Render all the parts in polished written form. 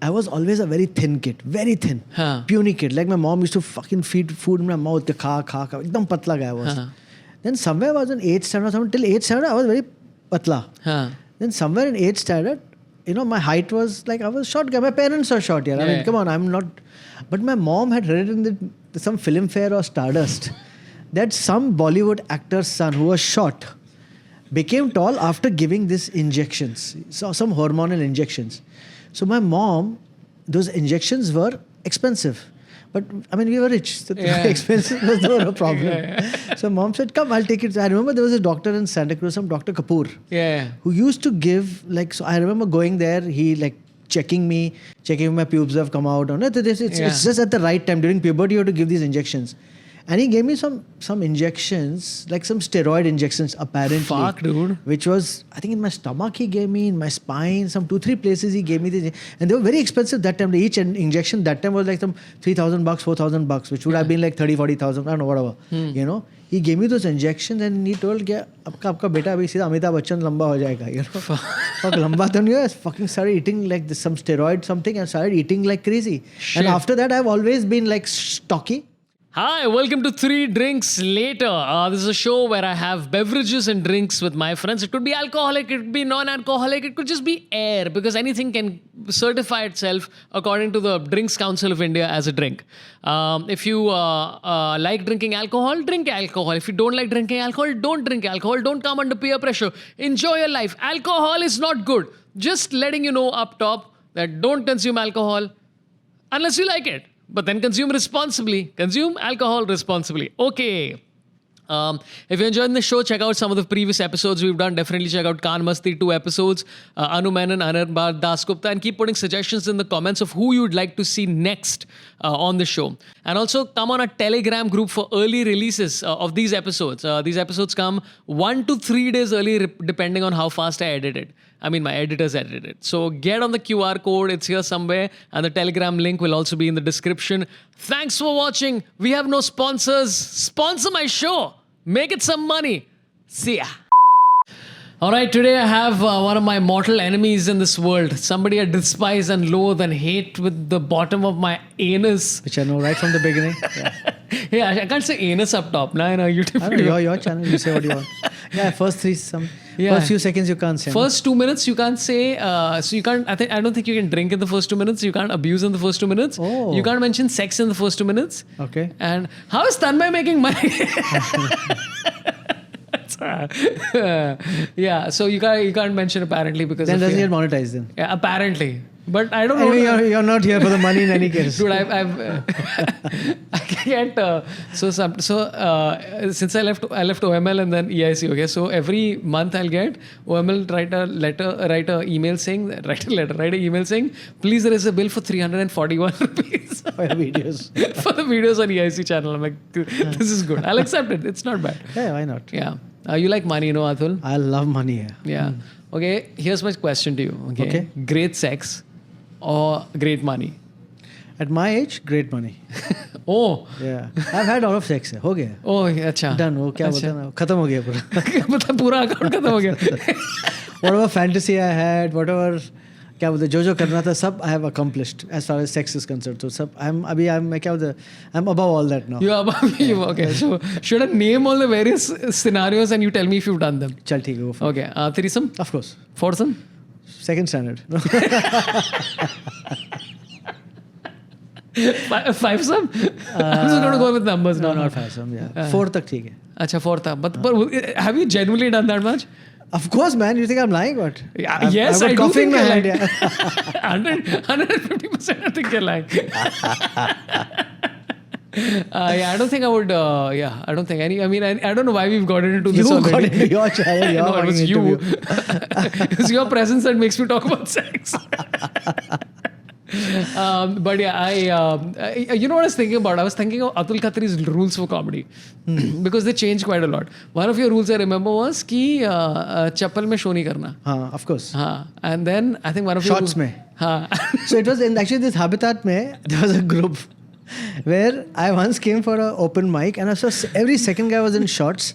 I was always a very thin kid, very thin, puny kid. Like my mom used to fucking feed food in my mouth, kha. Ekdam patla guy I was. Then somewhere I was in 8th standard or something. Till 8th standard I was very patla. Then somewhere in 8th standard, my height was like, I was short guy. My parents are short, yeah. I mean, come on, I'm not. But my mom had read in some Filmfare or Stardust that some Bollywood actor's son who was short became tall after giving these injections. So some hormonal injections. So my mom, those injections were expensive. But I mean, we were rich. So expensive was not a problem. So mom said, come, I'll take it. I remember there was a doctor in Santa Cruz, some Dr. Kapoor, who used to give, so I remember going there, he checking if my pubes have come out. It's just at the right time. During puberty, you have to give these injections. And he gave me some injections, like some steroid injections, apparently. Fuck, dude. Which was, I think in my stomach he gave me, in my spine, some 2-3 places he gave me these. And they were very expensive that time. Each injection that time was like some $3,000, $4,000, which would have been like 30,000, 40,000, I don't know, whatever. He gave me those injections and he told, आपका बेटा अभी सीधा अमिताभ बच्चन लंबा हो जाएगा. Fuck, लंबा तो नहीं हुआ. Fucking started eating like some steroid something and started eating like crazy. Shit. And after that, I've always been like stocky. Hi, welcome to 3 Drinks Later. This is a show where I have beverages and drinks with my friends. It could be alcoholic, it could be non-alcoholic, it could just be air, because anything can certify itself according to the Drinks Council of India as a drink. If you like drinking alcohol, drink alcohol. If you don't like drinking alcohol, don't drink alcohol. Don't come under peer pressure. Enjoy your life. Alcohol is not good. Just letting you know up top that don't consume alcohol unless you like it. But then consume responsibly. Consume alcohol responsibly. Okay. If you're enjoying the show, check out some of the previous episodes we've done. Definitely check out Kaan Masti 2 episodes, Anu Menon, Anirban Das Gupta, and keep putting suggestions in the comments of who you'd like to see next on the show. And also come on a Telegram group for early releases of these episodes. These episodes come 1 to 3 days early depending on how fast I edit it. I mean, my editors edited it. So get on the QR code. It's here somewhere. And the Telegram link will also be in the description. Thanks for watching. We have no sponsors. Sponsor my show. Make it some money. See ya. All right, today I have one of my mortal enemies in this world. Somebody I despise and loathe and hate with the bottom of my anus. Which I know right from the beginning. Yeah, I can't say anus up top now in a YouTube video. Your channel, you say what you want. Yeah, first few seconds you can't say. First 2 minutes you can't say. So you can't. I don't think you can drink in the first 2 minutes. You can't abuse in the first 2 minutes. Oh. You can't mention sex in the first 2 minutes. Okay. And how is Tanmay making money? Yeah. So you can't mention apparently because then doesn't get monetized then. Yeah, apparently. But I don't know. Anyway, you're not here for the money in any case. Dude, I can't. Since I left OML and then EIC. Okay, so every month I'll get OML write an email saying, please there is a bill for 341 rupees for the videos. For the videos on EIC channel. I'm like, this is good. I'll accept it. It's not bad. Yeah, why not? Yeah. You like money, Atul? I love money. Yeah. Okay. Here's my question to you. Okay. Great sex or great money? At my age, great money. Oh. Yeah. I've had a lot of sex. हो गया. Oh, अच्छा. Done. वो क्या बोलते हैं ना? खत्म हो गया पूरा. मतलब पूरा account खत्म हो गया. Whatever fantasy I had, whatever क्या बोलते जो करना था सब I have accomplished as far as sex is concerned. So सब I'm above all that now. You're above. Okay. So should I name all the various scenarios and you tell me if you've done them? चल ठीक है वो. Okay. Threesome? Of course. Foursome? Second standard. Fivesome? I'm just going to go with numbers now. No, not fivesome. Yeah. 4 तक ठीक है. अच्छा 4 तक. But have you genuinely done that much? Of course, man. You think I'm lying? What? Yes, I do think you're lying. 150% I think you're lying. I don't think I would. I don't think any. I mean, I don't know why we've gotten into this already. You got into your channel. No, it was you. It's your presence that makes me talk about sex. But yeah, you know what I was thinking about? I was thinking of Atul Khatri's rules for comedy because they changed quite a lot. One of your rules I remember was कि चप्पल में show नहीं करना. हाँ, of course. हाँ, and then I think one of Shots your में. हाँ. So it was actually this habitat में there was a group where I once came for an open mic and I saw every second guy was in shorts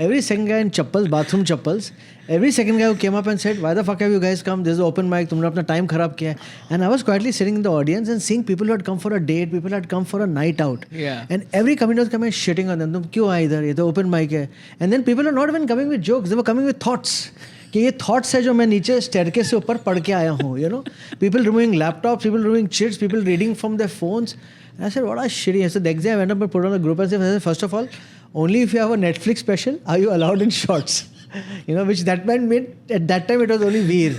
every second guy in chappals, bathroom chappals, every second guy who came up and said, why the fuck have you guys come? There's an open mic, tumne apna time kharab kiya hai. And I was quietly sitting in the audience and seeing people who had come for a date, people who had come for a night out. Yeah. And every comedian was coming shitting on them. Tum kyun aaye idhar? Ye to open mic hai. And then people are not even coming with jokes, they were coming with thoughts. कि ये thoughts है जो मैं नीचे staircase से ऊपर पढ़ के आया हूँ, you know, people removing laptops, people removing chits, people reading from their phones. And I said, what a shitty. So the next day I went up and put on the group and said, first of all, only if you have a Netflix special are you allowed in shorts. You know, which that man made, at that time it was only Veer.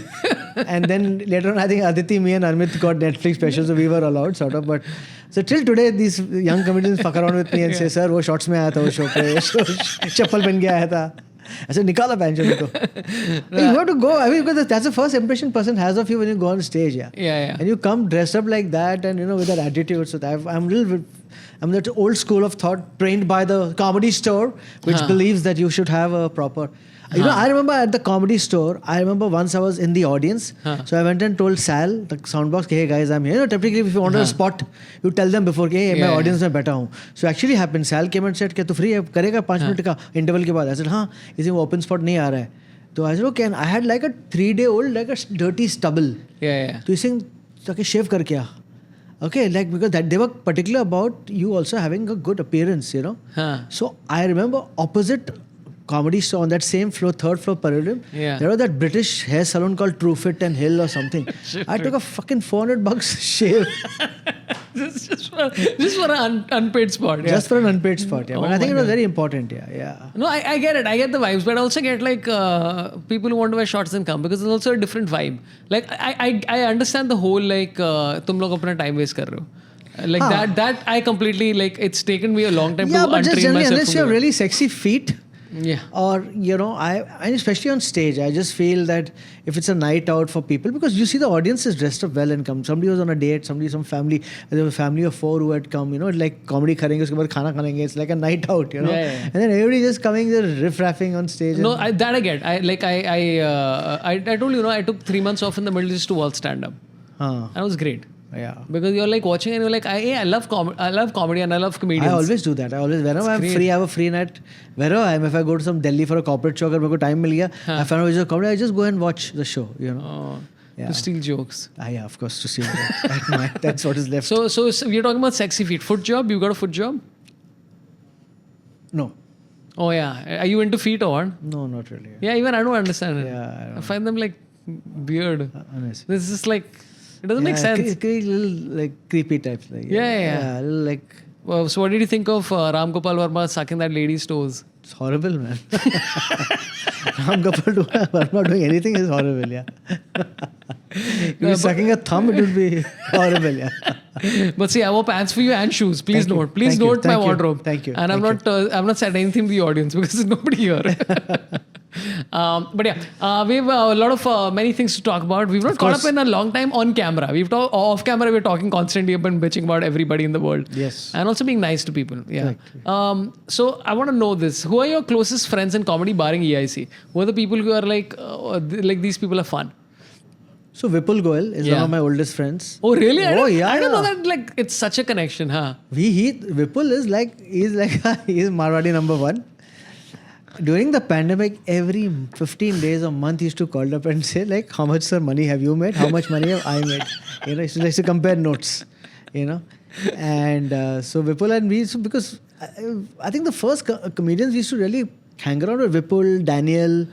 And then later on I think Aditi, me and Armit got Netflix special, so we were allowed sort of. But so till today these young comedians fuck around with me and say, sir, वो shorts में आया था वो show पे, चप्पल पहन के आया था. I said, Nikala banjo ko. You have to go. I mean, because that's the first impression person has of you when you go on stage. Yeah. And you come dressed up like that and, you know, with that attitude. So I'm that old school of thought trained by the Comedy Store, which believes that you should have a proper... You know, I remember at the Comedy Store, once I was in the audience. So I went and told Sal, the soundbox, hey guys, I'm here. You know, typically if you want a spot, you tell them before, hey, मैं audience में बैठा हूँ. So actually happened. Sal came and said, क्या तू free है? करेगा 5 minute का interval के बाद. I said, हाँ, इसी में open spot नहीं आ रहा है. So I said, okay. And I had like a 3-day-old, like a dirty stubble. Yeah. So he's saying, okay, shave करके आ. Okay, like because that they were particular about you also having a good appearance, you know. So I remember opposite Comedy Store on that same floor, 3rd floor Palladium, there was that British hair salon called Truefit and Hill or something. I took a fucking $400 shave. just for an unpaid spot. Just for an unpaid spot, yeah. But I think it was very important, yeah. No, I get it. I get the vibes, but I also get like people who want to wear shorts and come because it's also a different vibe. Like I understand the whole like तुम लोग अपना time waste कर रहे हो. Like that I completely like. It's taken me a long time to untrain myself. Yeah, but just generally, unless you have really sexy feet. Yeah. Or, you know, and especially on stage, I just feel that if it's a night out for people, because you see the audience is dressed up well and come. Somebody was on a date, some family, there was a family of 4 who had come, you know, like comedy करेंगे उसके बाद खाना खाएंगे. It's like a night out, you know. Yeah. And then everybody just coming there riff-raffing on stage. No, that I get. I told you, I took 3 months off in the Middle East to watch stand-up. That was great. Yeah. Because you're like watching and you're like, I love comedy and I love comedians. I always do that. Whenever I'm free, I have a free night. Wherever I am, if I go to some Delhi for a corporate show, अगर मेरे को time मिल गया, I found out comedy, I just go and watch the show, you know. To steal jokes. Yeah, of course, to steal jokes. That's what is left. So we're talking about sexy feet. Foot job? You got a foot job? No. Oh yeah. Are you into feet or what? No, not really. Yeah, even I don't understand it. Yeah, I find them like weird. Honestly. This is like... It doesn't make sense. Little like creepy types. Like, yeah. Like. Well, so what did you think of Ram Gopal Verma sucking that lady's toes? It's horrible, man. Ram Gopal Verma doing anything is horrible, yeah. If he's sucking a thumb, it would be horrible, yeah. But see, I wore pants for you and shoes. Please note. Please note my wardrobe. Thank you. And I've not said anything to the audience because there's nobody here. But yeah, we have a lot of many things to talk about. We've not caught up in a long time on camera. Off camera, we're talking constantly and bitching about everybody in the world. Yes. And also being nice to people. Yeah. So I want to know this. Who are your closest friends in comedy barring EIC? Who are the people who are like these people are fun? So Vipul Goyal is one of my oldest friends. Oh really? I don't know that like it's such a connection, huh? Vipul is he's Marwadi number 1. During the pandemic, every 15 days or month, he used to call up and say like, how much money have you made? How much money have I made? You know, he used to compare notes, you know. And so Vipul and me, because I think the first comedians we used to really hang around with Vipul, Daniel,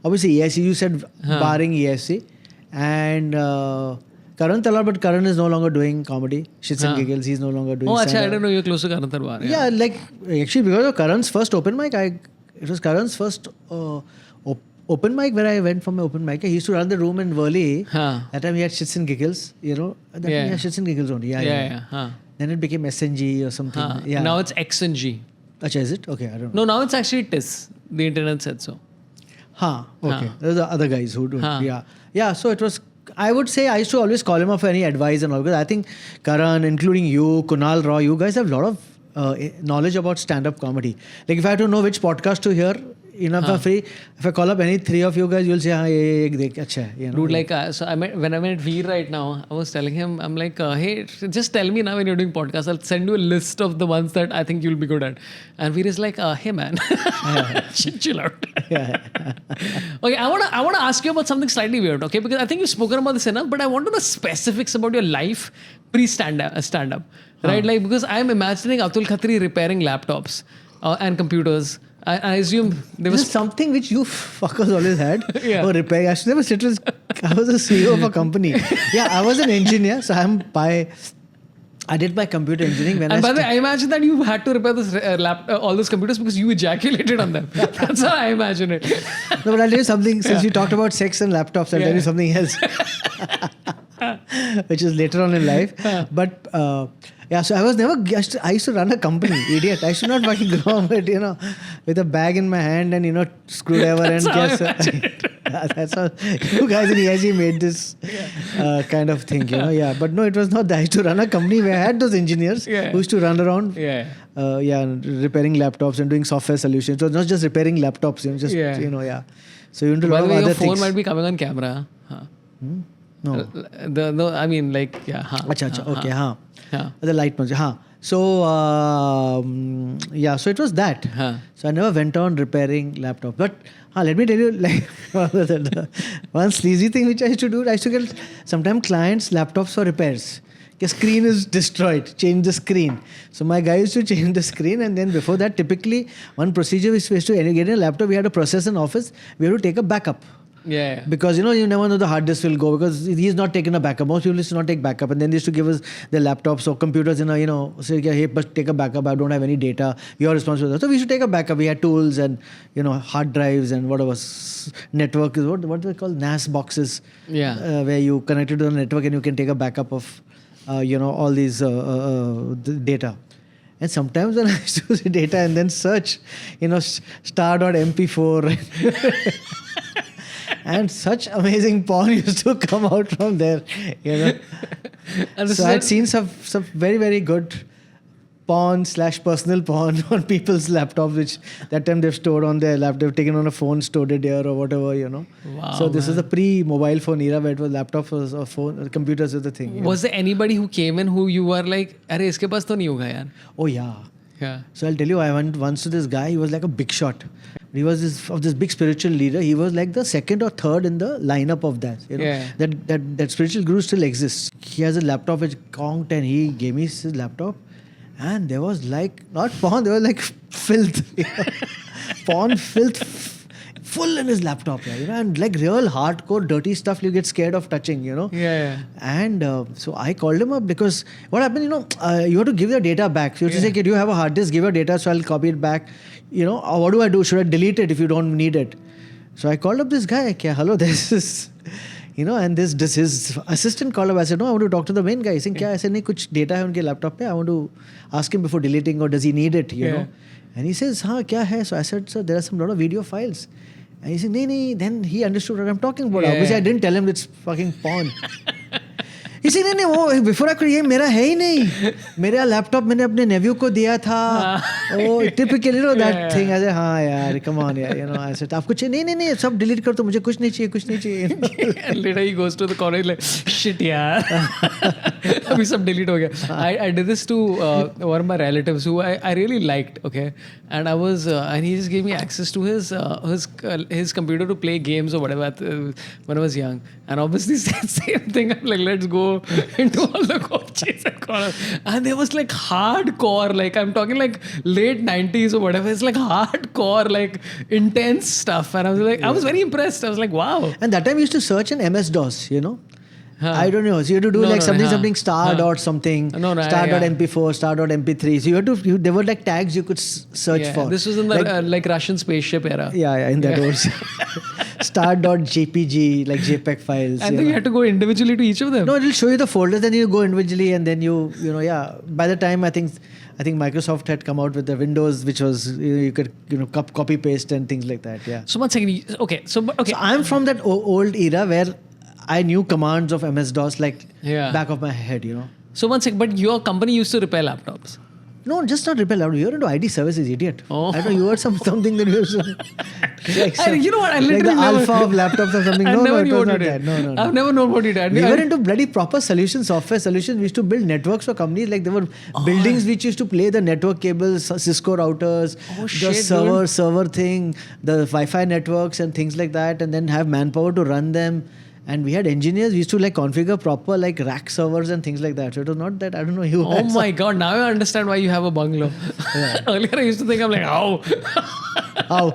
obviously ESC, you said barring ESC. And Karan Talwar, but Karan is no longer doing comedy. Shits and Giggles, he's no longer doing stand-up. I didn't know you're close to Karan Talwar. Yeah, like actually because of Karan's first open mic, it was Karan's first open mic where I went for my open mic. He used to run the room in Worli. That time he had Shits and Giggles, you know. That time he had Shits and Giggles only. Yeah. Then it became SNG or something. Yeah. Now it's XNG. Achha, is it? Okay, I don't know. No, now it's actually TIS. The internet said so. Okay. There's the other guys who do. Yeah, so it was... I would say I used to always call him up for any advice and all, because I think Karan, including you, Kunal, Roy, you guys have a lot of knowledge about stand-up comedy. Like if I had to know which podcast to hear, You know, if I'm free, if I call up any three of you guys, you'll say, ye dekh, acha hai. You know? Dude, like, so when I met Veer right now, I was telling him, I'm like, hey, just tell me now when you're doing podcasts. I'll send you a list of the ones that I think you'll be good at. And Veer is like, hey man, chill out. Okay, I wanna ask you about something slightly weird, okay? Because I think you've spoken about this enough, but I want to know specifics about your life pre-stand-up, right? Like, because I'm imagining Atul Khatri repairing laptops and computers. I assume there was This is something which you fuckers always had. Yeah. Or repair. I was a CEO of a company. Yeah, I was an engineer, so I did my computer engineering when and by the way, I imagine that you had to repair this all those computers because you ejaculated on them. That's how I imagine it. No, but I'll tell you something. Since you talked about sex and laptops, I'll tell you something else. Which is later on in life. But yeah, so I used to run a company, idiot. I should not fucking go on it, you know, with a bag in my hand and, you know, screwdriver and guess. That's how you guys in EIG made this kind of thing, you know. Yeah, but no, it was not that. I used to run a company where I had those engineers who used to run around, repairing laptops and doing software solutions. So not just repairing laptops, you know, just you know, So you do a lot of other your things. phone might be coming on camera. No. No, I mean, like, Okay, the light ones, So, so it was that. So I never went on repairing laptop. But let me tell you, like, one sleazy thing which I used to do, I used to get sometimes clients' laptops for repairs. The screen is destroyed, change the screen. So my guy used to change the screen, and then before that, typically, one procedure is to get a laptop, we had a process in office, we had to take a backup. Yeah. Because, you know, you never know the hard disk will go because he's not taking a backup. Most people used to not take backup, and then they used to give us their laptops or computers in a, you know, say, hey, but take a backup. I don't have any data. You're responsible. So we should take a backup. We had tools and, you know, hard drives and whatever. Network is what do they call NAS boxes? Yeah. Where you connect it to the network and you can take a backup of, you know, all these data. And sometimes when I used to see data and then search, you know, star.mp4. And such amazing porn used to come out from there, you know. And so I'd seen some very, very good porn / personal porn on people's laptops, which that time they've stored on their laptop, they've taken on a phone, stored it there or whatever, you know. Wow, so this is the pre-mobile phone era where it was laptops or phone, computers was the thing. Was there anybody who came in who you were like, "Arey, iske paas to nahi hoga yaar"? Oh yeah. Yeah. So I'll tell you, I went once to this guy. He was like a big shot. He was this big spiritual leader. He was like the second or third in the lineup of that. You know, that spiritual guru still exists. He has a laptop which conked, and he gave me his laptop, and there was like not porn. There was like filth, you know? Porn filth. Full in his laptop, you know, and like real hardcore dirty stuff you get scared of touching, you know. Yeah. And so I called him up because what happened, you know, you have to give your data back. So you have to say, okay, do you have a hard disk? Give your data, so I'll copy it back. You know, or what do I do? Should I delete it if you don't need it? So I called up this guy. Hello, this is, you know, and this his assistant called up. I said, no, I want to talk to the main guy. He's saying, kya? I said, nahi, kuch data hai unke laptop pe. I want to ask him before deleting, or does he need it? You know. And he says, kya hai? So I said, sir, there are some lot of video files. And he said, nee. Then he understood what I'm talking about. Obviously, I didn't tell him it's fucking porn. He said, नहीं, before I could, ये मेरा है ही नहीं. मेरा laptop मैंने अपने nephew को दिया था. Oh, typically, you know, that thing. I said, हाँ यार, come on यार, you know. I said, आपको चाहिए? नहीं, सब delete कर दो. मुझे कुछ नहीं चाहिए. And later he goes to the corner like, shit यार. अभी सब delete हो गया. I did this to one of my relatives who I really liked, okay? And I was, and he just gave me access to his computer to play games or whatever when I was young. And obviously same thing. I'm like, let's go into all the coaches and corners. And there was like hardcore, like I'm talking like late 90s or whatever. It's like hardcore, like intense stuff. And I was like, I was very impressed. I was like, wow. And that time we used to search in MS-DOS, you know. I don't know. So you had to do something star dot something, star.mp4, star.mp3. So you had to, there were like tags you could search for. This was in the like Russian spaceship era. Yeah, in that old star.jpg, like JPEG files. And then you had to go individually to each of them. No, it'll show you the folders, then you go individually, and then you know, by the time I think Microsoft had come out with the Windows, which was you could copy paste and things like that. Yeah. So one second. Okay. So I'm from that old era where I knew commands of MS-DOS like back of my head, you know. So one second, but your company used to repair laptops. No, just not repair laptop. You're into IT services, idiot. Oh. I know you heard something that you You know what? I like literally the never, alpha of laptops or something. I No, never it knew was what not you that. did. No. I've never known what you did. We were into bloody proper solutions, software solutions. We used to build networks for companies. Like there were buildings which used to play the network cables, Cisco routers, the server thing, the Wi-Fi networks and things like that, and then have manpower to run them. And we had engineers. We used to like configure proper like rack servers and things like that. So it was not that, I don't know, you. Oh my God! Now I understand why you have a bungalow. Yeah. Earlier I used to think I'm like, how? How?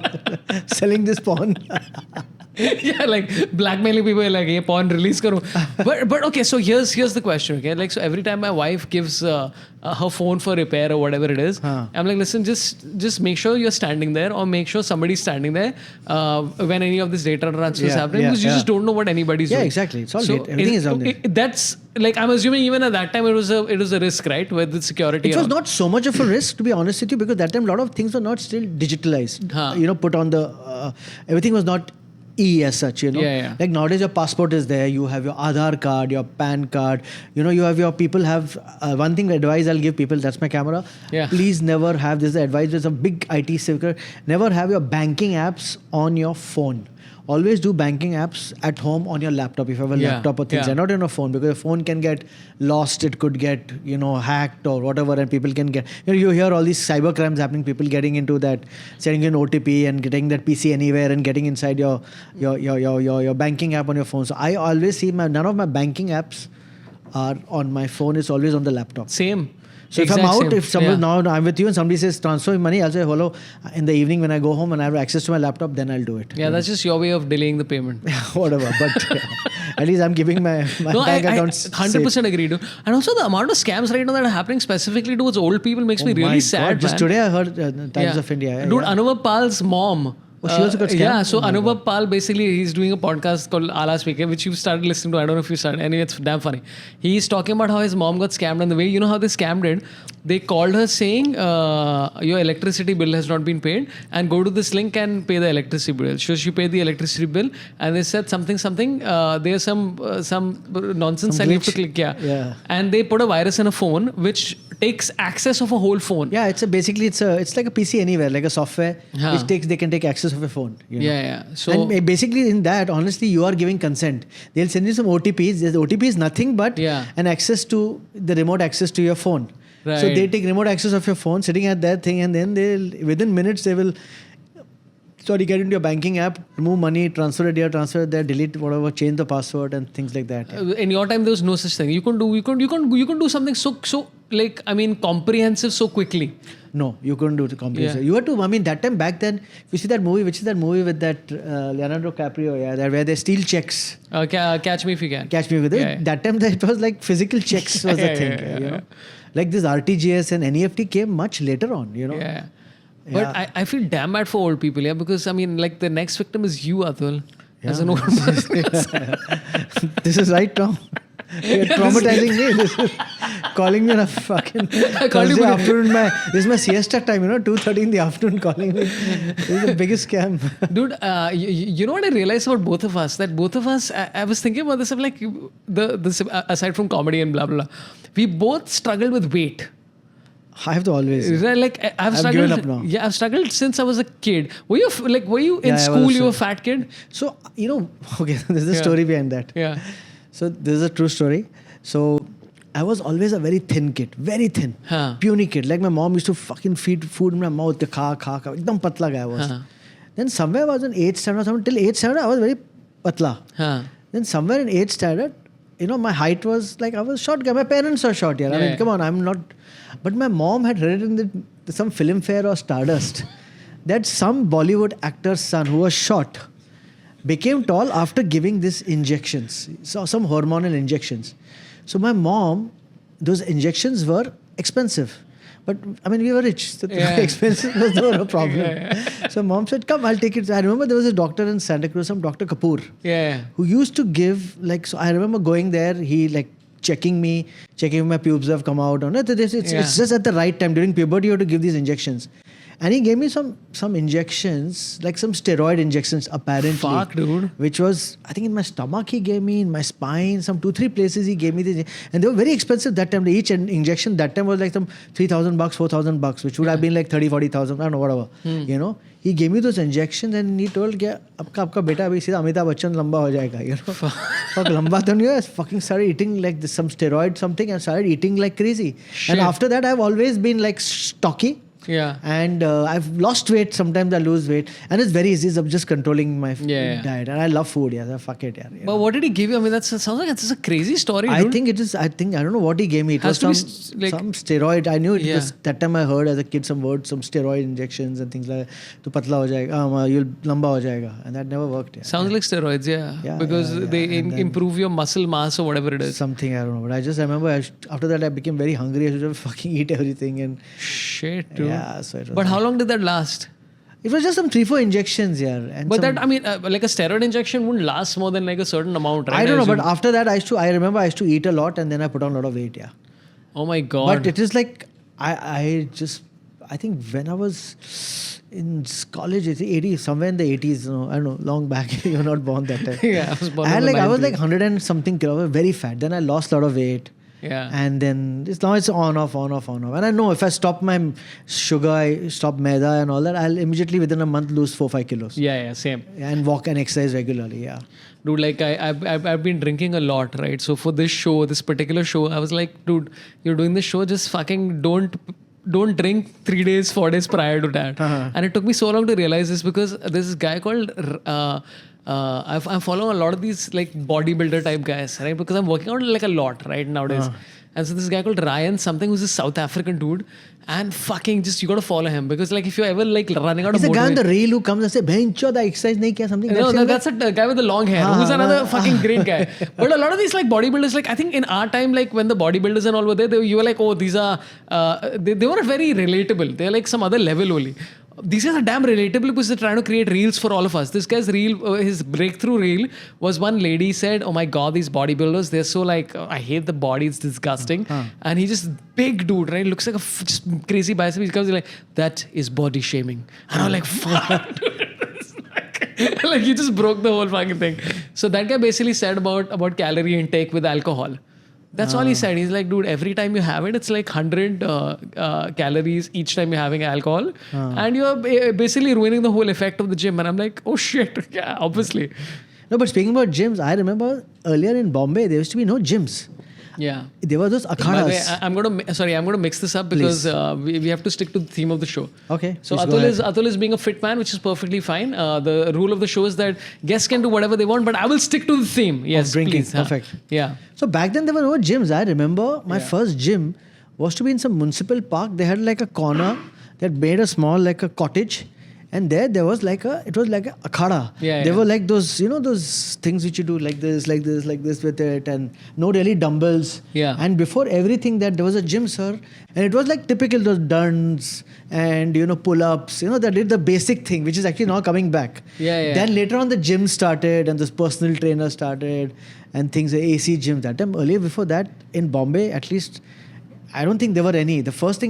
Selling this porn. Yeah, like blackmailing people, like, "Hey, porn release karo." But okay, so here's the question. Okay, like, so every time my wife gives her phone for repair or whatever it is, I'm like, listen, just make sure you're standing there, or make sure somebody's standing there when any of this data transfer is happening, because you just don't know what anybody's doing. Yeah, exactly. It's all data. Everything is on there. That's like, I'm assuming even at that time it was a risk, right, with the security. It was not so much of a risk, to be honest with you, because that time a lot of things were not still digitalized. Put on the everything was not as such, Yeah. Like nowadays your passport is there, you have your Aadhaar card, your PAN card, you have your people have one thing advice I'll give people, that's my camera. Yeah. Please never have, this is the advice, there's a big IT secret, never have your banking apps on your phone. Always do banking apps at home on your laptop, if you have a laptop or things, and not on your phone, because your phone can get lost, it could get, hacked or whatever, and people can get, you hear all these cyber crimes happening, people getting into that, sending an OTP and getting that PC anywhere and getting inside your banking app on your phone. So I always see none of my banking apps are on my phone, it's always on the laptop. Same. So if I'm out, if somebody now I'm with you and somebody says transfer money, I'll say hello. In the evening when I go home and I have access to my laptop, then I'll do it. Yeah, that's just your way of delaying the payment. Whatever, but at least I'm keeping my bank accounts. 100% agree, dude. And also the amount of scams right now that are happening specifically towards old people makes me really sad. Just today I heard Times of India. Dude, Anubhav Pal's mom. Oh, she also got scammed? Yeah, so Anubhav Pal, basically, he's doing a podcast called Last Week, which you started listening to. I don't know if you started. Anyway, it's damn funny. He's talking about how his mom got scammed, and the way, how they scammed it, they called her saying, your electricity bill has not been paid, and go to this link and pay the electricity bill. So she paid the electricity bill, and they said something, there's some nonsense, and you have to click, and they put a virus in a phone, which takes access of a whole phone. Yeah, it's like a PC anywhere, like a software, which they can take access of a phone. So, and basically in that, honestly, you are giving consent. They'll send you some OTPs. The OTP is nothing but an access to the remote access to your phone. Right. So they take remote access of your phone, sitting at that thing, and then within minutes they will get into your banking app, remove money, transfer it here, transfer it there, delete whatever, change the password and things like that. In your time, there was no such thing. You can do something so like, I mean, comprehensive so quickly. No, you couldn't do it comprehensive. You had to. I mean, that time back then, if you see that movie, which is that movie with that Leonardo DiCaprio, where they steal checks. Catch Me If You Can. Catch Me If You Can. That time it was like physical checks was the thing. Like this RTGS and NEFT came much later on. Yeah. But I feel damn bad for old people, because I mean, like, the next victim is you, Atul, as an old person. This is right now. You're traumatizing me. This is calling me on a fucking Thursday afternoon. This is my siesta time, 2:30 in the afternoon calling me. This is the biggest scam. Dude, you know what I realized about both of us? That both of us, I was thinking about this, of like, aside from comedy and blah, blah, blah, we both struggled with weight. I have to always. Like, I've struggled. Given up now. Yeah, I've struggled since I was a kid. Were you in school? You were a fat kid? So, okay, there's a story behind that. Yeah. So this is a true story. So I was always a very thin kid, very thin, puny kid. Like my mom used to fucking feed food in my mouth. Kha. Ekdam patla guy I was. Then somewhere I was in 8th standard, till 8th standard I was very patla. Then somewhere in 8th standard, my height was like, I was short guy. My parents are short. I mean, come on, I'm not. But my mom had read it in some Filmfare or Stardust that some Bollywood actor's son who was short became tall after giving these injections. So some hormonal injections. So my mom, those injections were expensive. But I mean, we were rich. So expensive was never a problem. So mom said, come, I'll take it. I remember there was a doctor in Santa Cruz, some Dr. Kapoor, who used to give, so I remember going there, he checking if my pubes have come out or not. It's just at the right time. During puberty, you have to give these injections. And he gave me some injections, like some steroid injections apparently. Fuck, dude. Which was, I think in my stomach he gave me, in my spine, some 2-3 places he gave me this. And they were very expensive that time. Each injection that time was like some $3,000, $4,000, which would have been like 30,000-40,000, I don't know, whatever. You know, he gave me those injections and he told, आपका बेटा अभी सीधा अमिताभ बच्चन लंबा हो जाएगा. You know, fuck लंबा तो नहीं हुआ. Fucking started eating like this, some steroid something, and started eating like crazy. Shit. And after that, I've always been like stocky. Yeah. And I've lost weight. Sometimes I lose weight. And it's very easy. I'm just controlling my diet. And I love food. Yeah, so fuck it. Yeah. But what did he give you? I mean, that sounds like it's a crazy story, dude. I think it is. I don't know what he gave me. It was some steroid. I knew it was, that time I heard as a kid some steroid injections and things like that. To patla ho jayega, you'll lamba ho jayega. And that never worked. Yeah. Sounds like steroids, because they improve your muscle mass or whatever it is. Something, I don't know. But I just remember after that I became very hungry. I should just fucking eat everything. And shit, dude. Yeah, so it was. But how long did that last? It was just some 3-4 injections, yeah. And but that, I mean, like a steroid injection wouldn't last more than like a certain amount, right? I don't know, but after that, I remember I used to eat a lot and then I put on a lot of weight, yeah. Oh my God. But it is like, I think when I was in college, 80s, somewhere in the 80s, I don't know, long back, you were not born that time. Yeah, I was born in the 90s. I was like 100 and something kilos, very fat. Then I lost a lot of weight. Yeah. And then now it's on, off. And I know if I stop my sugar, I stop maida and all that, I'll immediately within a month lose 4-5 kilos. Yeah, same. And walk and exercise regularly, yeah. Dude, like I've been drinking a lot, right? So for this show, this particular show, I was like, dude, you're doing this show, just fucking don't drink 3 days, 4 days prior to that. And it took me so long to realize this because there's this guy called... I'm following a lot of these like bodybuilder type guys, right? Because I'm working out like a lot, right, nowadays. And so this guy called Ryan something, who's a South African dude, and fucking just you got to follow him because like if you're ever like running out of motivation. He's the guy on the reel who comes and says, "Bhencho, the exercise nahi kiya," something. No, that's a guy with the long hair who's another fucking great guy. But a lot of these like bodybuilders, like I think in our time, like when the bodybuilders and all were there, you were like, oh, these are they were very relatable. They're like some other level only. These guys are damn relatable because they're trying to create reels for all of us. This guy's reel, his breakthrough reel was one lady said, "Oh my God, these bodybuilders, they're so like, I hate the body, it's disgusting." And he just big dude, right? Looks like a just crazy bicep. He comes like, "That is body shaming." And I'm like, fuck, dude. Like you just broke the whole fucking thing. So that guy basically said about calorie intake with alcohol. That's all he said. He's like, dude, every time you have it, it's like 100 calories each time you're having alcohol. And you're basically ruining the whole effect of the gym. And I'm like, oh shit. Yeah, obviously. No, but speaking about gyms, I remember earlier in Bombay, there used to be no gyms. Yeah. There were those akhadas. I'm going to mix this up because we have to stick to the theme of the show. Okay. So Atul is being a fit man, which is perfectly fine. The rule of the show is that guests can do whatever they want, but I will stick to the theme. Yes, of drinking. Please. Perfect. Yeah. So back then there were no gyms. I remember my first gym was to be in some municipal park. They had like a corner that made a small like a cottage. And there was like it was like a akhada. There were like those, those things which you do like this with it, and no really dumbbells. Yeah. And before everything that there was a gym, sir, and it was like typical those dunds and pull-ups. They did the basic thing, which is actually now coming back. Yeah. Then later on the gym started, and this personal trainer started, and things AC gyms. That time earlier before that in Bombay, at least. I don't think there were any. The first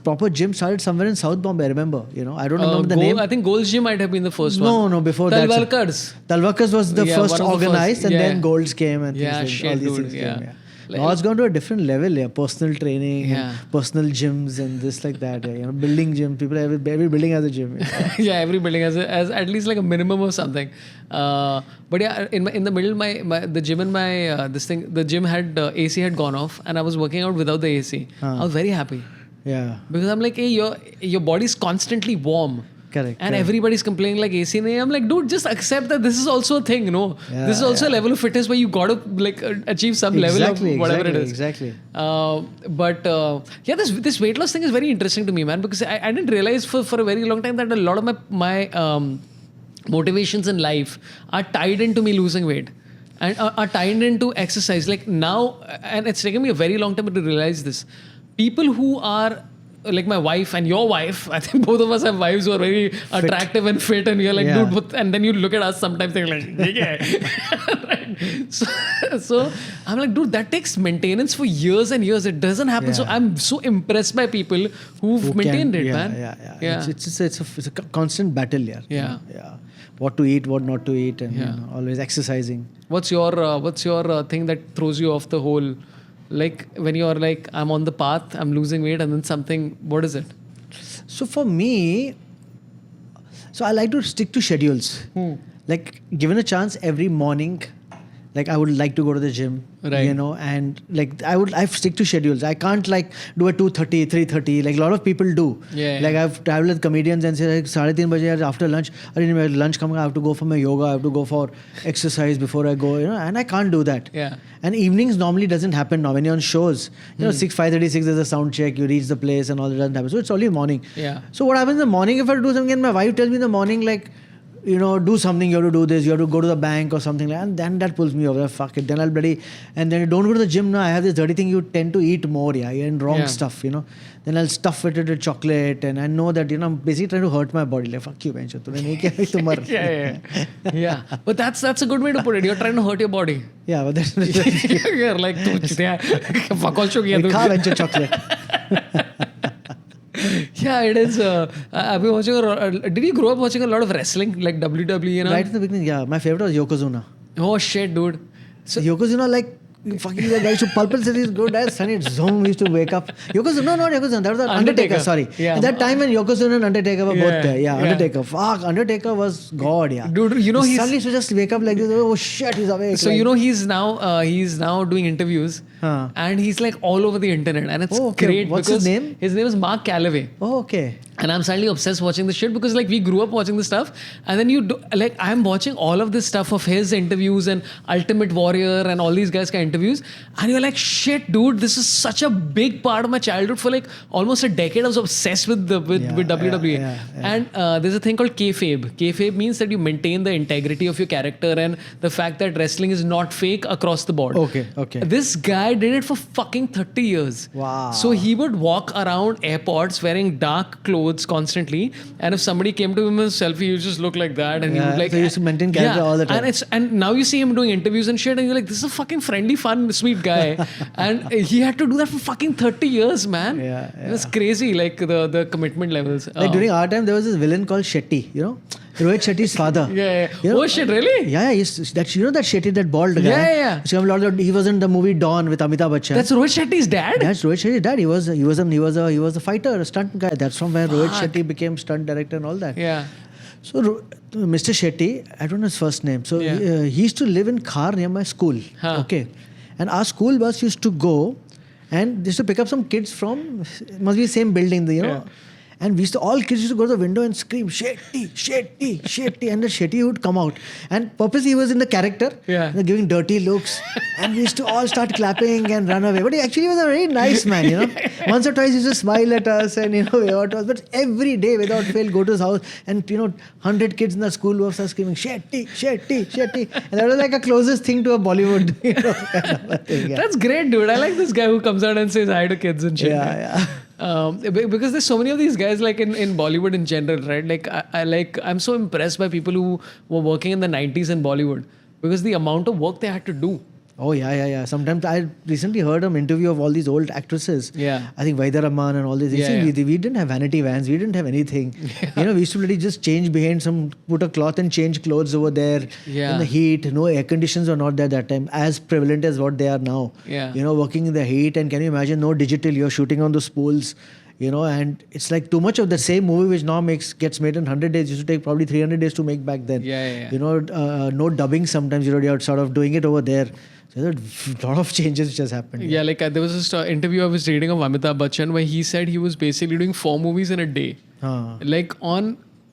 proper gym started somewhere in South Bombay, I remember. I don't remember the name. I think Gold's Gym might have been the first one. No, before Talwalkar's. Talwalkar's was the first organized, and then Gold's came and all these things came. Now it's gone to a different level, personal training, and personal gyms and this like that. Building gym. People, every building has a gym. Yeah, every building has at least like a minimum of something. But yeah, in the middle, the gym and the gym had AC had gone off, and I was working out without the AC. I was very happy. Yeah. Because I'm like, hey, your body's constantly warm. Correct. And everybody's complaining like AC nahi. I'm like, dude, just accept that this is also a thing, this is also a level of fitness where you got to like achieve some level of whatever it is. Exactly. But this weight loss thing is very interesting to me, man, because I didn't realize for a very long time that a lot of my motivations in life are tied into me losing weight and are tied into exercise. Like now, and it's taken me a very long time to realize this. People who are like my wife and your wife, I think both of us have wives who are very attractive and fit, and you're like, dude, and then you look at us sometimes, they're like, right? So I'm like, dude, that takes maintenance for years and years. It doesn't happen. So I'm so impressed by people who've maintained it, man. Yeah. It's a constant battle, yeah. What to eat, what not to eat, and always exercising. What's your thing that throws you off the whole? Like when you're like, I'm on the path, I'm losing weight, and then something, what is it? So for me, I like to stick to schedules. Like given a chance every morning, like I would like to go to the gym, right. And like I stick to schedules. I can't like do a 2:30, 3:30 like a lot of people do. Like I've traveled with comedians and say like 3:30 baje after lunch, lunch coming, I have to go for my yoga, I have to go for exercise before I go, and I can't do that. And evenings normally doesn't happen now. When you're on shows, 5:36 there's a sound check, you reach the place and all that doesn't happen. So it's only morning. So what happens in the morning, if I do something and my wife tells me in the morning like, do something, you have to do this, you have to go to the bank or something like that, and then that pulls me over. Fuck it, then I'll and then don't go to the gym now. I have this dirty thing, you tend to eat more, and wrong stuff, Then I'll stuff it with chocolate, and I know that, I'm basically trying to hurt my body. Like, fuck you, bench. Yeah. But that's a good way to put it. You're trying to hurt your body. Yeah, but that's you're like, fuck all chocolate. Yeah, it is. I've been watching. Did you grow up watching a lot of wrestling, like WWE? Right in the beginning, yeah. My favorite was Yokozuna. Oh shit, dude! So Yokozuna, like fucking the guy to Pulp City is good as Sunny Zoom. We used to wake up. Yokozuna, no, not Yokozuna. That was Undertaker. Sorry. Yeah. At that time when Yokozuna and Undertaker were both there. Yeah, Undertaker. Fuck, Undertaker was God. Yeah. Dude, he's suddenly used to just wake up like this. Oh shit, he's awake. So he's now doing interviews, and he's like all over the internet, and it's great. What's his name? His name is Mark Calloway. Oh, okay. And I'm suddenly obsessed watching this shit because like we grew up watching this stuff, and then I'm watching all of this stuff of his interviews and Ultimate Warrior and all these guys' kind of interviews, and you're like, shit, dude, this is such a big part of my childhood. For like almost a decade, I was obsessed with WWE. And there's a thing called kayfabe. Kayfabe means that you maintain the integrity of your character and the fact that wrestling is not fake across the board. Okay. This guy did it for fucking 30 years. Wow. So he would walk around airports wearing dark clothes constantly, and if somebody came to him with a selfie, he would just look like that, and he would like. So he used to maintain character all the time. And now you see him doing interviews and shit, and you're like, this is a fucking friendly, fun, sweet guy, and he had to do that for fucking 30 years, man. It was crazy, like the commitment levels. Like during our time, there was this villain called Shetty, Rohit Shetty's father. Oh shit, really? Yeah. That Shetty, that bald guy. He was in the movie Dawn with Amitabh Bachchan. That's Rohit Shetty's dad. That's Rohit Shetty's dad. He was a fighter, a stunt guy. That's from where Rohit Shetty became stunt director and all that. Yeah. So Mr. Shetty, I don't know his first name. So he used to live in Khar near my school. Okay, and our school bus used to go, and used to pick up some kids from must be the same building, And all kids used to go to the window and scream, Shetty, Shetty, Shetty. And the Shetty would come out. And purposely he was in the character, giving dirty looks. And we used to all start clapping and run away. But he actually was a very nice man, Once or twice he used to smile at us and, wave at us. But every day, without fail, go to his house and, 100 kids in the school were screaming, Shetty, Shetty, Shetty. And that was like a closest thing to a Bollywood, kind of thing. Yeah. That's great, dude. I like this guy who comes out and says hi to kids and shit. Yeah. Because there's so many of these guys like in Bollywood in general, right? Like I'm so impressed by people who were working in the 90s in Bollywood because the amount of work they had to do. Oh, yeah. Sometimes I recently heard an interview of all these old actresses. Yeah. I think Vaidya Rahman and all these. We didn't have vanity vans. We didn't have anything. We used to really just change behind put a cloth and change clothes over there. In the heat. No air conditions were not there that time. As prevalent as what they are now. Working in the heat. And can you imagine, no digital, you're shooting on the spools. And it's like too much of the same movie which now gets made in 100 days. Used to take probably 300 days to make back then. No dubbing sometimes. You're sort of doing it over there. So there's a lot of changes which has happened. Yeah, like there was this interview I was reading of Amitabh Bachchan where he said he was basically doing 4 movies in a day.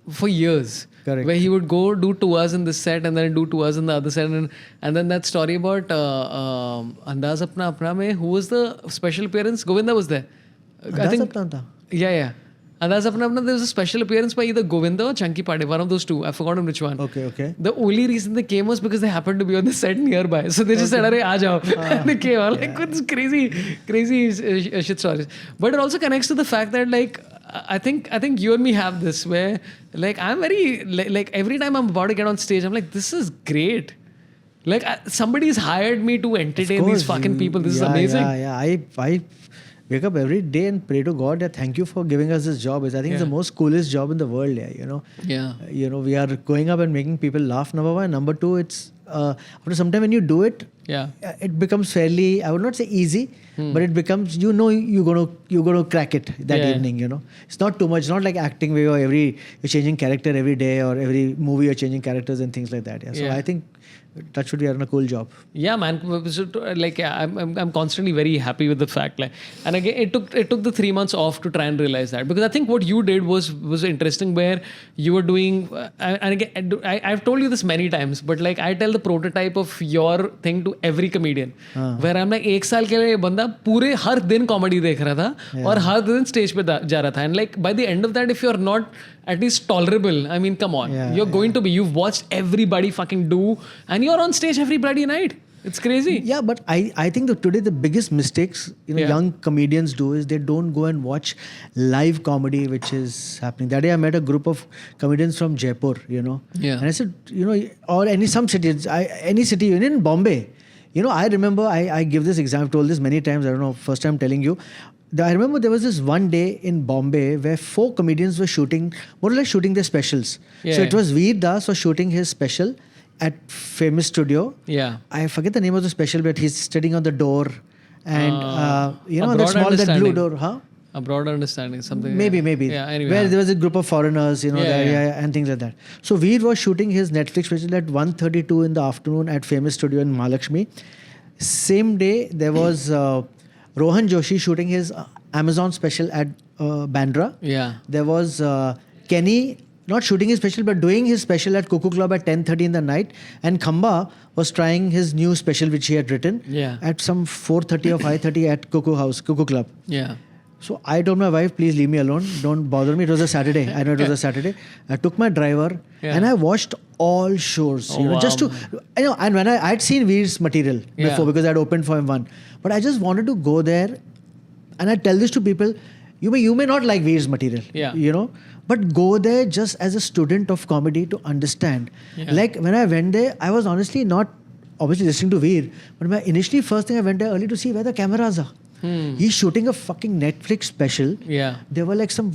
For years. Correct. Where he would go do 2 hours in this set and then do 2 hours in the other set. And then that story about Andaz Apna Apna mein, who was the special appearance? Govinda was there. I think. Yeah. And that's apna, there was a special appearance by either Govinda or Chunky Pade, one of those two. I've forgotten which one. Okay. The only reason they came was because they happened to be on the set nearby. So they just said, "Arey, aa jao." And they came. Like, it's crazy shit stories. But it also connects to the fact that, like, I think you and me have this where, like, I'm very, like every time I'm about to get on stage, I'm like, this is great. Like, somebody's hired me to entertain these fucking people. This is amazing. Yeah. I wake up every day and pray to God that thank you for giving us this job. I think it's the most coolest job in the world. Yeah. We are going up and making people laugh. Number one. Number two, it's after some time when you do it, it becomes fairly, I would not say easy, but it becomes, you're gonna crack it that evening. It's not too much. It's not like acting where you're changing character every day, or every movie you're changing characters and things like that. So I think touch wood, we are in a cool job. Yeah, man. Like, I'm constantly very happy with the fact. Like, and again, it took the 3 months off to try and realize that, because I think what you did was interesting, where you were doing. And again, I've told you this many times, but like, I tell the prototype of your thing to every comedian, where I'm like, 1 साल के लिए बंदा पूरे हर दिन comedy देख रहा था और हर दिन stage पे जा रहा था, and like by the end of that, if you're not at least tolerable, I mean, come on, you're going to be. You've watched everybody fucking do, and you're on stage every bloody night. It's crazy. Yeah, but I think that today the biggest mistakes young comedians do is they don't go and watch live comedy, which is happening. That day I met a group of comedians from Jaipur, and I said, or some cities, any city, even in Bombay. I remember, I give this example, I've told this many times, I don't know, first time telling you. I remember there was this one day in Bombay where 4 comedians were shooting, more or less shooting their specials. So it was Veer Das was shooting his special at Famous Studio. Yeah. I forget the name of the special, but he's sitting on the door. And, that blue door. Huh? A broad understanding, something. Maybe. Yeah, anyway. Where there was a group of foreigners, and things like that. So Veer was shooting his Netflix special at 1:32 in the afternoon at Famous Studio in Mahalakshmi. Same day, there was Rohan Joshi shooting his Amazon special at Bandra. Yeah. There was Kenny not shooting his special, but doing his special at Cuckoo Club at 10:30 in the night. And Khamba was trying his new special, which he had written, at some 4:30 or 5:30 at Cuckoo Club. Yeah. So I told my wife, please leave me alone. Don't bother me. It was a Saturday. I know it was a Saturday. I took my driver and I watched all shows. Just to, and when I'd seen Veer's material before because I'd opened for him one. But I just wanted to go there, and I tell this to people, you may not like Veer's material, but go there just as a student of comedy to understand. Like when I went there, I was honestly not obviously listening to Veer, but initially first thing I went there early to see where the cameras are. He's shooting a fucking Netflix special. Yeah. There were like some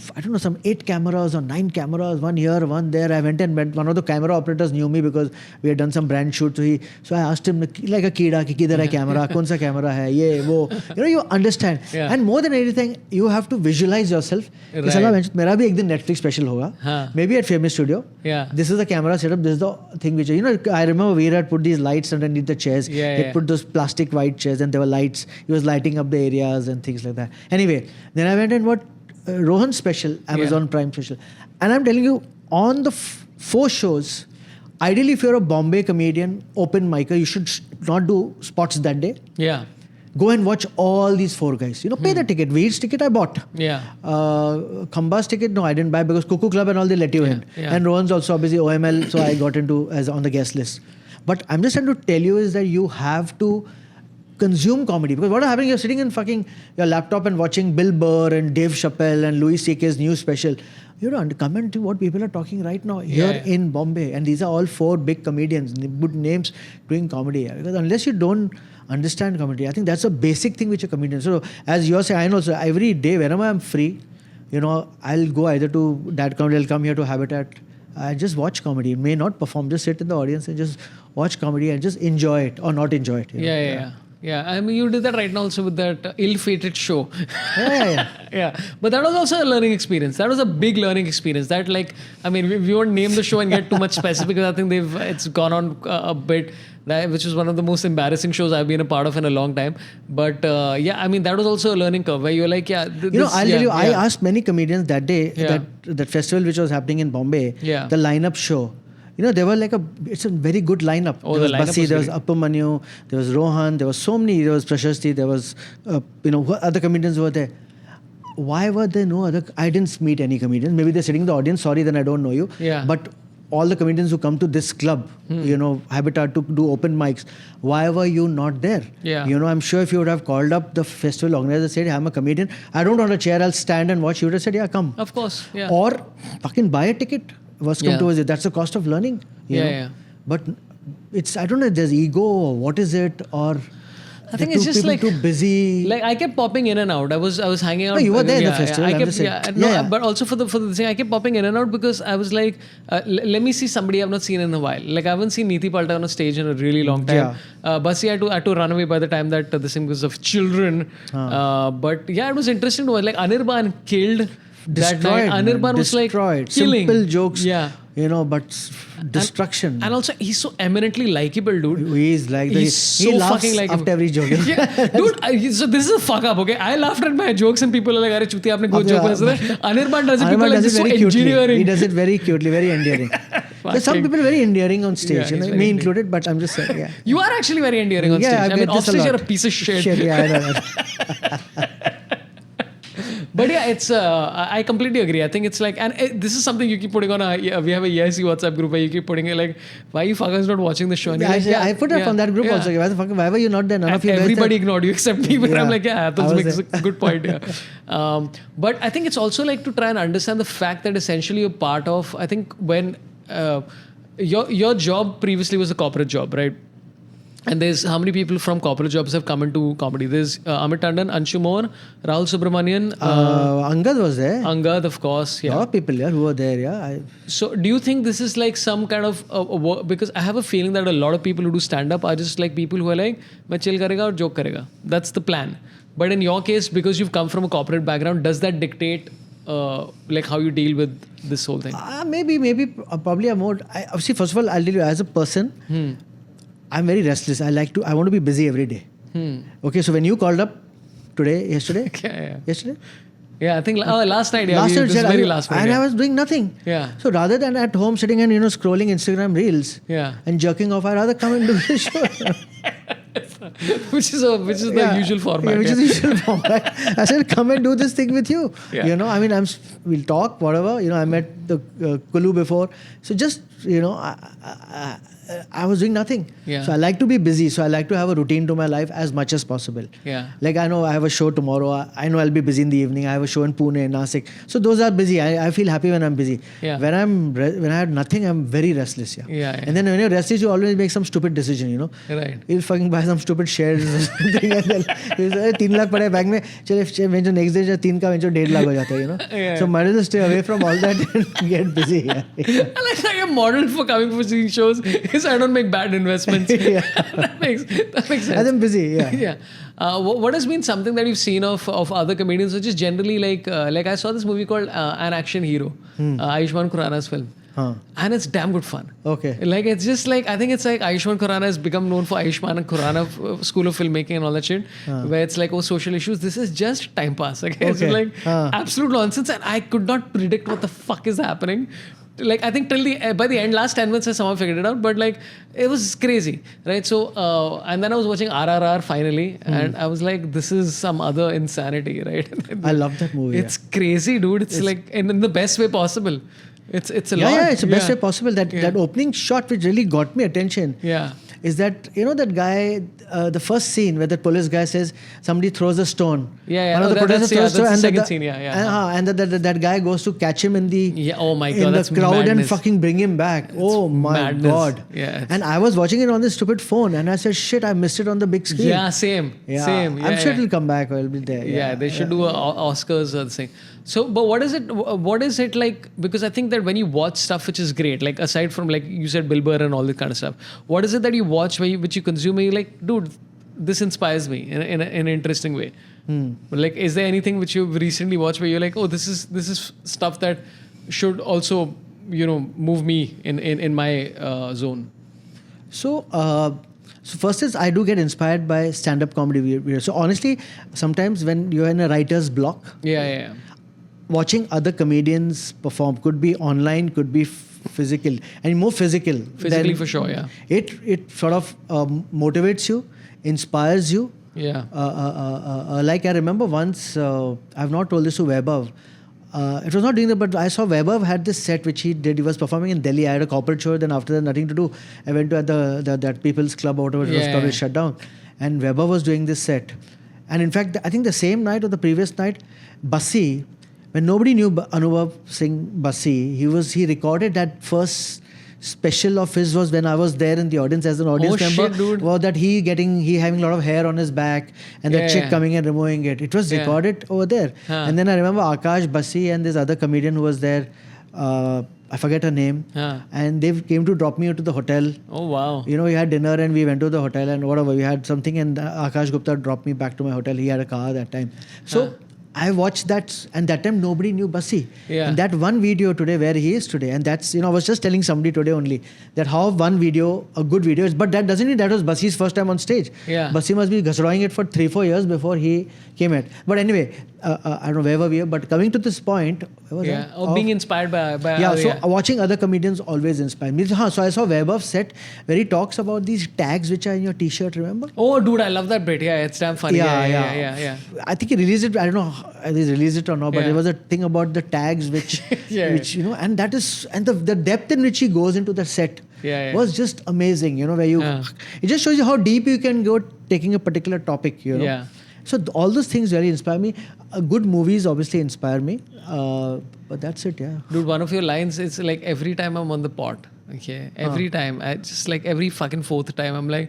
8 cameras or 9 cameras, one here, one there. I went and met one of the camera operators knew me because we had done some brand shoot. So I asked him like a kida, ki kidhar hai camera, kaun sa camera hai, ye, wo. You understand. Yeah. And more than anything, you have to visualize yourself. Right. Mera bhi ek din Netflix special hoga. Maybe at Famous Studio. Yeah. This is the camera setup. This is the thing which, I remember Veer had put these lights underneath the chairs. He put those plastic white chairs and there were lights. He was lighting up the area and things like that. Anyway, then I went and watched Rohan's special, Amazon Prime special. And I'm telling you, on the 4 shows, ideally if you're a Bombay comedian, open micer, you should not do spots that day. Yeah. Go and watch all these 4 guys. Pay the ticket. Veer's ticket I bought. Yeah. Khamba's ticket, no, I didn't buy because Cuckoo Club and all, they let you in. Yeah. And Rohan's also obviously OML, so I got into as on the guest list. But I'm just trying to tell you is that you have to consume comedy, because what is happening, you're sitting in fucking your laptop and watching Bill Burr and Dave Chappelle and Louis C.K.'s new special. You don't comment to what people are talking right now here in Bombay, and these are all 4 big comedians, good names doing comedy. Because unless you don't understand comedy, I think that's a basic thing which a comedian. So as you're saying, I know, so every day whenever I'm free, I'll go either to Dad Comedy, I'll come here to Habitat. I just watch comedy. May not perform, just sit in the audience and just watch comedy and just enjoy it or not enjoy it. Yeah, I mean, you did that right now also with that ill-fated show. Yeah. But that was also a learning experience. That was a big learning experience. That we won't name the show and get too much specific because I think it's gone on a bit, which was one of the most embarrassing shows I've been a part of in a long time. But that was also a learning curve where you're like, I'll tell you, I asked many comedians that day, that festival which was happening in Bombay, the lineup show. There were it's a very good lineup. There was Basi, there was Appamanyu, there was Rohan, there was so many, there was Prashasti, there was, other comedians who were there. why were there no other? I didn't meet any comedians. Maybe they're sitting in the audience. Sorry, then I don't know you. Yeah. But all the comedians who come to this club, Habitat to do open mics, why were you not there? Yeah. I'm sure if you would have called up the festival organizer, said, I'm a comedian, I don't want a chair, I'll stand and watch, you would have said, yeah, come. Of course, yeah. Or fucking buy a ticket. Was come towards it. That's the cost of learning. You know? Yeah. But it's, I don't know, there's ego or what is it, or I think it's just like too busy. Like I kept popping in and out. I was hanging out. No, you were there in the festival. But also for the thing, I kept popping in and out because I was like, let me see somebody I've not seen in a while. Like I haven't seen Neeti Palta on a stage in a really long time. Basi had to run away by the time that the thing was of children. But yeah, it was interesting to watch. Like Anirban killed. Destroyed. Anirban was like killing. Simple jokes. Yeah. But destruction. And also, he's so eminently likable, dude. He's like he laughs fucking likable after every joke. Yeah, dude. So this is a fuck up. Okay, I laughed at my jokes and people are like, "Arey chuti, aapne good joke bana." Anirban does it. People are like, "This is so engineering." He does it very cutely, very endearing. There's some people very endearing on stage, me included. But I'm just saying, yeah. You are actually very endearing on stage. I mean, off stage you're a piece of shit. Yeah, I know. But yeah, it's I completely agree. I think it's like, and this is something you keep putting on we have a EIC WhatsApp group where you keep putting it like, why you fuckers not watching the show? And I put it on that group also. Why were you not there? None of you everybody ignored you except me. But I'm like, yeah, that makes a good point. Yeah. But I think it's also like to try and understand the fact that essentially you're part of, I think when your job previously was a corporate job, right? And there's how many people from corporate jobs have come into comedy? There's Amit Tandon, Anshu Mohan, Rahul Subramanian. Angad was there. Angad, of course. Yeah. A lot of people who were there, yeah. So do you think this is like some kind of because I have a feeling that a lot of people who do stand-up are just like people who are like, मैं chill करेगा और joke करेगा. That's the plan. But in your case, because you've come from a corporate background, does that dictate like how you deal with this whole thing? Maybe, probably a more. See, first of all, I'll tell you, as a person, I'm very restless. I want to be busy every day. Okay, so when you called up yesterday? Yesterday? Yeah, I think last night. Yeah, last night, very last night. And I was doing nothing. Yeah. So rather than at home sitting and scrolling Instagram reels and jerking off, I'd rather come and do the show. which is the usual format. Yeah, which is the usual format. I said, come and do this thing with you. Yeah. I mean, we'll talk, whatever. I met the Kulu before. So just, I was doing nothing. Yeah. So I like to be busy. So I like to have a routine to my life as much as possible. Yeah. Like I know I have a show tomorrow. I know I'll be busy in the evening. I have a show in Pune, Nasik. So those are busy. I feel happy when I'm busy. Yeah. When I have nothing, I'm very restless. Yeah. And then when you're restless, you always make some stupid decision. Right. You'll fucking buy some stupid shares or something. And then 3 lakh पड़े bank में. चले next day 3 का 1.5 lakh हो जाता है. Yeah. So might as well stay away from all that and get busy. Yeah. I like how your model for coming for seeing shows is I don't make bad investments. Yeah. that makes sense. As I'm busy, yeah. Yeah. What has been something that you've seen of other comedians, which is generally like I saw this movie called An Action Hero, Ayushmann Khurrana's film. And it's damn good fun. Okay. Like it's just like, I think it's like Ayushmann Khurrana has become known for Ayushmann and Khurrana School of Filmmaking and all that shit, where it's like, social issues. This is just time pass. Okay? It's like absolute nonsense, and I could not predict what the fuck is happening. Like I think by the end, last 10 minutes I somehow figured it out, but like it was crazy, right? So and then I was watching RRR finally, and I was like, this is some other insanity, right? I love that movie. It's crazy, dude. It's like in the best way possible. It's a lot. Yeah, it's the best way possible. That opening shot which really got me attention. Yeah. Is that that guy, the first scene where the police guy says somebody throws a stone. Yeah. One of the protesters throws a stone, and the second scene. Yeah. And that guy goes to catch him in the oh my God, the crowd madness. and fucking bring him back. Oh my madness. God. Yeah. And I was watching it on this stupid phone, and I said, shit, I missed it on the big screen. Yeah, same. Yeah. Same. Yeah, I'm sure it'll come back or it'll be there. Yeah, they should do a Oscars or thing. So, but what is it like? Because I think that when you watch stuff which is great, like aside from like you said Bill Burr and all that kind of stuff, what is it that you watch which you consume and you're like, dude, this inspires me in an interesting way? Like, is there anything which you've recently watched where you're like, oh, this is stuff that should also move me in my zone? So first is I do get inspired by stand-up comedy videos. So honestly, sometimes when you're in a writer's block, watching other comedians perform could be online, could be physical, and more physically for sure. Yeah, it sort of motivates you, inspires you, Yeah. Like I remember once, I've not told this to Vaibhav. It was not doing that, but I saw Vaibhav had this set which he did. He was performing in Delhi. I had a corporate show. Then after that, nothing to do. I went to that People's Club or whatever. It was probably shut down. And Vaibhav was doing this set. And in fact, I think the same night or the previous night, Bassi, when nobody knew Anubhav Singh Bassi, he recorded that first special of his was when I was there in the audience as an audience member. Shit, dude. Was that he having a lot of hair on his back and that chick coming and removing it. It was recorded over there. And then I remember Akash, Bassi and this other comedian who was there. I forget her name. And they came to drop me to the hotel. Oh, wow. You know, we had dinner and we went to the hotel and whatever. We had something and Akash Gupta dropped me back to my hotel. He had a car that time. So I watched that, and that time nobody knew Bassi. And that one video today, where he is today, and that's, I was just telling somebody today only that how one video, a good video is, but that doesn't mean that was Bassi's first time on stage. Bassi must be ghasroding it for 3-4 years before he came at. But anyway, I don't know where we are, but coming to this point, being inspired by watching other comedians always inspired me. So I saw Vaibhav's set where he talks about these tags which are in your t-shirt, remember? Oh, dude, I love that bit. Yeah, it's damn funny. Yeah. I think he released it, I don't know if he released it or not, but there was a thing about the tags which, which and that is, and the depth in which he goes into the set was just amazing, where you, it just shows you how deep you can go taking a particular topic, So all those things really inspire me. Good movies obviously inspire me. But that's it, Dude, one of your lines is like every time I'm on the pot. Okay. Every time. I just like every fucking fourth time I'm like,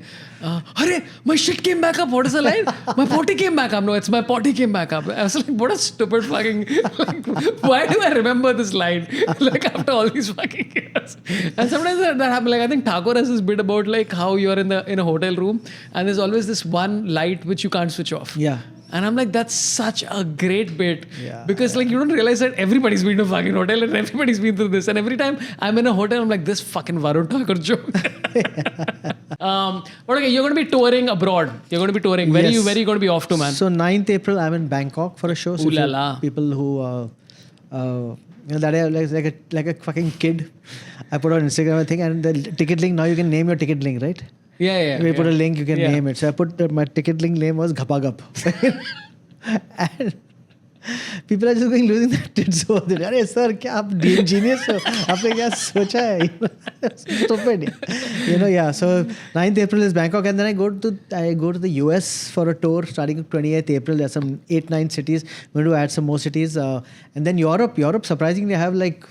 Hurray, my shit came back up. What is the line? My potty came back up. No, it's my potty came back up. I was like, what a stupid fucking, why do I remember this line? Like after all these fucking years. And sometimes that happens. Like I think Thakur has this bit about like how you're in a hotel room and there's always this one light which you can't switch off. And I'm like, that's such a great bit. Because like you don't realize that everybody's been to a fucking hotel and everybody's been through this. And every time I'm in a hotel, I'm like, this fucking Varun Thakur joke. But okay, you're going to be touring abroad. You're going to be touring. Where are you going to be off to, man? So 9th April, I'm in Bangkok for a show. So people who, that are like a fucking kid. I put on Instagram, I think, and the ticket link, now you can name your ticket link, right? We put a link, you can name it. So I put my ticket link name was Ghapaghap. And people are just going losing their tits over there. Arey sir, kya aap genius ho? Aapne kya socha hai? Stupid. So 9th April is Bangkok, and then I go to the US for a tour starting 28th April. There's some 8-9 cities. I'm going to add some more cities. And then Europe surprisingly I have like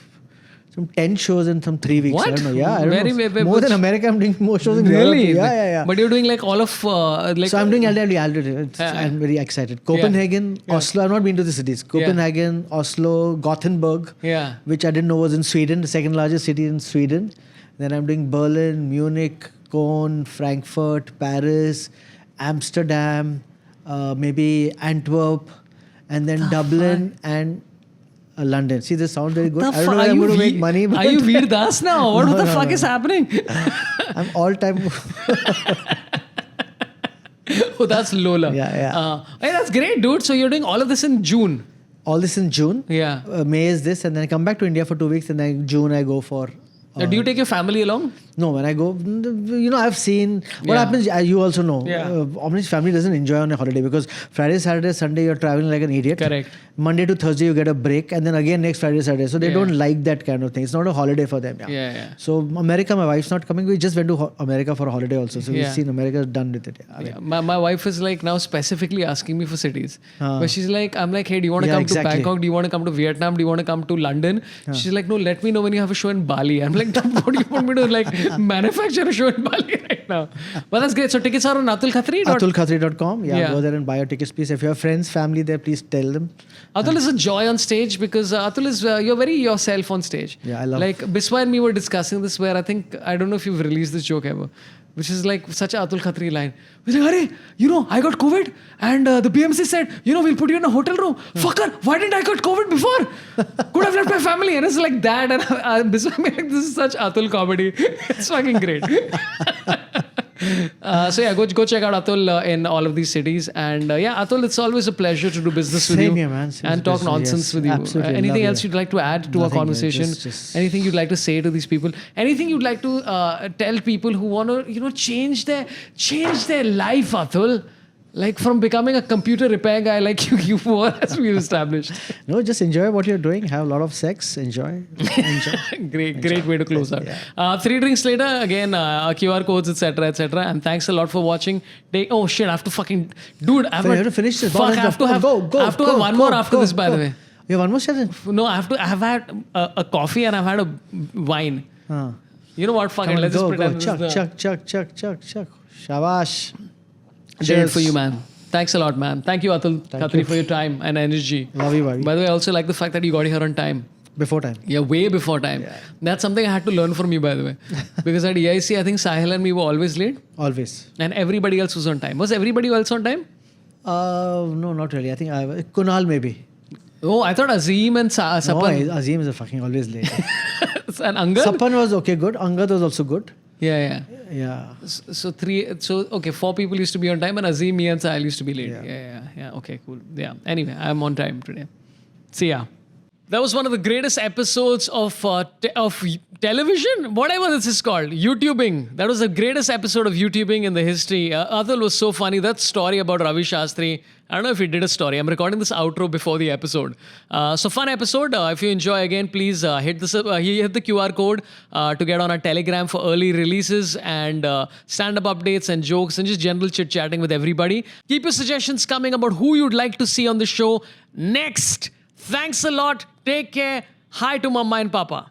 some 10 shows in some 3 weeks. What? I don't know. I don't know. More than America, I'm doing more shows in Europe. Yeah. But you're doing like all of... So I'm doing LW. I'm very excited. Copenhagen, Oslo. I've not been to the cities. Copenhagen, Oslo, Gothenburg, which I didn't know was in Sweden, the second largest city in Sweden. Then I'm doing Berlin, Munich, Cologne, Frankfurt, Paris, Amsterdam, maybe Antwerp, and then Dublin and... London. See, this sounds very good. I don't know if I'm going to make money. But are you Veer Das now? What the fuck is happening? I'm all time. Oh, that's Lola. Hey, that's great, dude. So you're doing all of this in June? All this in June. May is this, and then I come back to India for 2 weeks, and then June I go for... do you take your family along? No, when I go, I've seen what happens. You also know, Omni's family doesn't enjoy on a holiday because Friday, Saturday, Sunday you're traveling like an idiot. Correct. Monday to Thursday you get a break, and then again next Friday, Saturday. So they don't like that kind of thing. It's not a holiday for them. So America, my wife's not coming. We just went to America for a holiday also. So we've seen America, done with it. My wife is like now specifically asking me for cities. But she's like, I'm like, hey, do you want to come to Bangkok? Do you want to come to Vietnam? Do you want to come to London? She's like, no, let me know when you have a show in Bali. I'm like, what do you want me to like manufacture a show in Bali right now? But that's great. So tickets are on Atul Khatri? AtulKhatri.com. Go there and buy your tickets, please. If you have friends, family there, please tell them. Atul is a joy on stage because Atul is, you're very yourself on stage. I love like Biswa and me were discussing this where I don't know if you've released this joke ever, which is like such a Atul Khatri line. We're like, Arey, I got COVID and the BMC said, we'll put you in a hotel room. Fucker, why didn't I got COVID before? Could have left my family. And it's like that. And Biswa me like, this is such Atul comedy. It's fucking great. So go check out Atul in all of these cities. And Atul, it's always a pleasure to do business with you. Here, man. And talk nonsense with you. Absolutely. Anything else you'd like to add to our conversation? Anything you'd like to say to these people? Anything you'd like to tell people who want to, change their life, Atul? Like from becoming a computer repair guy like you were, as we've established. No, just enjoy what you're doing. Have a lot of sex. Enjoy. Great way to close out. Yeah. 3 drinks later, again, QR codes, etc., etc. And thanks a lot for watching. Oh shit, I have to fucking... Dude, I have to finish this. Fuck, I have to have one more after this, by the way. You have one more session? No, I have had a coffee and I've had a wine. You know what? Fucking let's just pretend Chuck. Shabash. Did it for you, man. Thanks a lot, man. Thank you, Atul Khatri, for your time and energy. Love you, buddy. By the way, I also like the fact that you got here on time. Before time. Yeah, way before time. Yeah. That's something I had to learn from you, by the way. Because at EIC, I think Sahil and me were always late. Always. And everybody else was on time. Was everybody else on time? No, not really. I think Kunal maybe. Oh, I thought Azim and Sapan. No, Azim is fucking always late. And Angad? Sapan was okay, good. Angad was also good. Yeah. So 4 people used to be on time and Azim, me and Sahil used to be late. Yeah. Okay, cool. Yeah. Anyway, I'm on time today. See ya. That was one of the greatest episodes of television, whatever this is called, YouTubing. That was the greatest episode of YouTubing in the history. Atul was so funny. That story about Ravi Shastri, I don't know if he did a story. I'm recording this outro before the episode. So fun episode. If you enjoy again, please hit the QR code to get on our Telegram for early releases and stand-up updates and jokes and just general chit-chatting with everybody. Keep your suggestions coming about who you'd like to see on the show next. Thanks a lot. Take care. Hi to Mama and Papa.